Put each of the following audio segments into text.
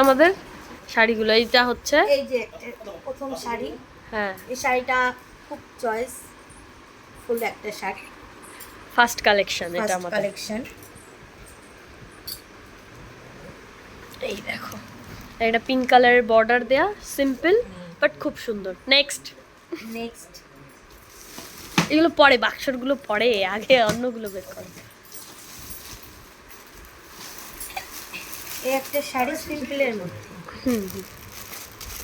আমাদের শাড়িগুলো এইটা হচ্ছে এই যে প্রথম শাড়ি। হ্যাঁ, এই শাড়িটা খুব চয়েস ফুল একটা শাড়ি, ফার্স্ট কালেকশন এটা ফার্স্ট আমাদের। কালেকশন। এই দেখো, এটা পিঙ্ক কালারের বর্ডার দেয়া, সিম্পল বাট খুব সুন্দর। নেক্সট নেক্সট এগুলো পরে, বাক্সরগুলো পরে, আগে অন্যগুলো বের করো। এই একটা শাড়ি সিম্পলের মধ্যে,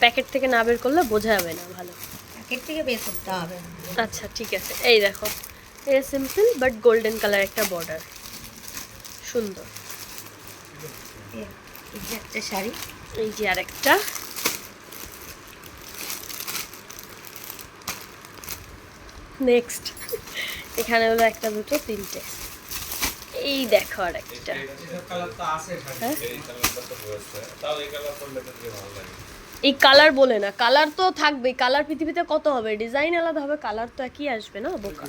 প্যাকেট থেকে না বের করলে বোঝা যাবে না ভালো। প্যাকেট থেকে বের করতে হবে। আচ্ছা ঠিক আছে, এই দেখো, এটা সিম্পল বাট গোল্ডেন কালার একটা বর্ডার, সুন্দর। এই যে একটা শাড়ি, এই যে আরেকটা, নেক্সট এখানে হলো একটা, দুটো, তিনটে। এই দেখো আরেকটা, এই কালার বলে না, কালার তো থাকবেই, কালার পৃথিবীতে কত হবে, ডিজাইন আলাদা হবে, কালার তো একই আসবে না বোকা।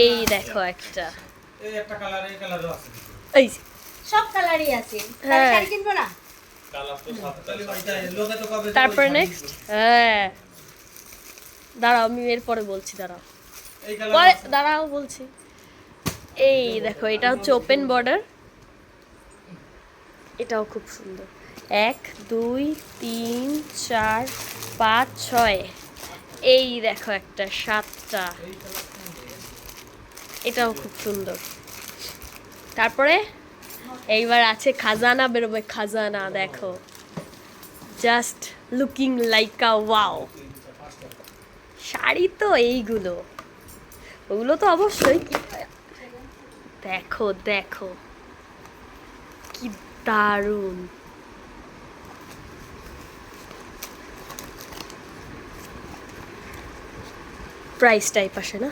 এই দেখো একটা, এই যে সব কালারই আছে। হ্যাঁ। শাড়ি কিনবো না? তারপরে নেক্সট, হ্যাঁ দাঁড়াও আমি এরপরে বলছি, দাঁড়াও পরে, দাঁড়াও বলছি। এই দেখো, এটা হচ্ছে ওপেন বর্ডার, এটাও খুব সুন্দর। 1 2 3 4 5 6, এই দেখো একটা 7টা, এটাও খুব সুন্দর। তারপরে এইবার আছে খাজানা বেরোবে, খাজানা দেখো, জাস্ট লুকিং লাইক আ ওয়াও। শাড়ি তো এইগুলো, ওগুলো তো অবশ্যই। দেখো দেখো কি দারুণ, প্রাইস টাইপ আসে না,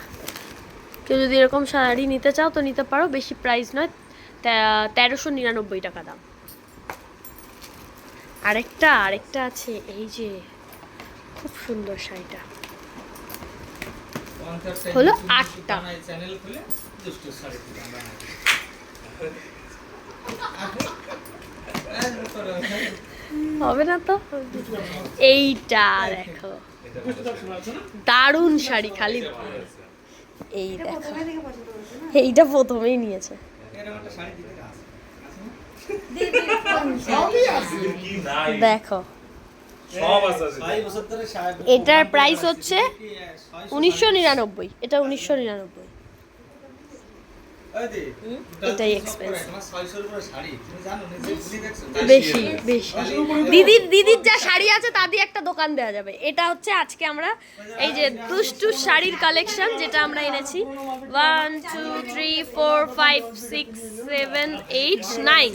কেউ যদি এরকম শাড়ি নিতে চাও তো নিতে পারো, বেশি প্রাইস নয়, 1399 টাকা দাম। আরেকটা আরেকটা আছে, এই যে খুব সুন্দর শাড়িটা, হলো 8টা। হবে না তো, এইটা দেখো, দারুণ শাড়ি, খালি এই দেখো, এইটা প্রথমেই নিয়েছে। দেখো এটার প্রাইস হচ্ছে 1999, এটা 1999, এটাই এক্সপেন্সিভ, বেশি বেশি। দিদির যা শাড়ি আছে তা দিয়ে একটা দোকান দেওয়া যাবে। এটা হচ্ছে আজকে আমরা এই যে দুষ্টু শাড়ির কালেকশন যেটা আমরা এনেছি, 1 2 3 4 5 6 7 8 9,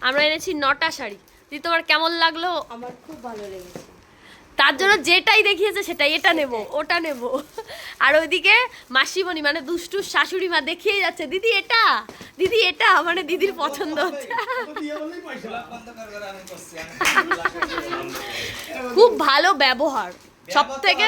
আমরা এনেছি 9টা শাড়ি। দিদি তোমার কেমন লাগলো? আমার খুব ভালো লেগেছে। তার জন্য যেটাই দেখিয়েছে সেটাই, এটা নেব ওটা নেব, আর ওইদিকে মাসিমণি মানে দুষ্টু শাশুড়ি মা দেখিয়ে যাচ্ছে, দিদি এটা, দিদি এটা, মানে দিদির পছন্দ হচ্ছে। খুব ভালো ব্যবহার, সব থেকে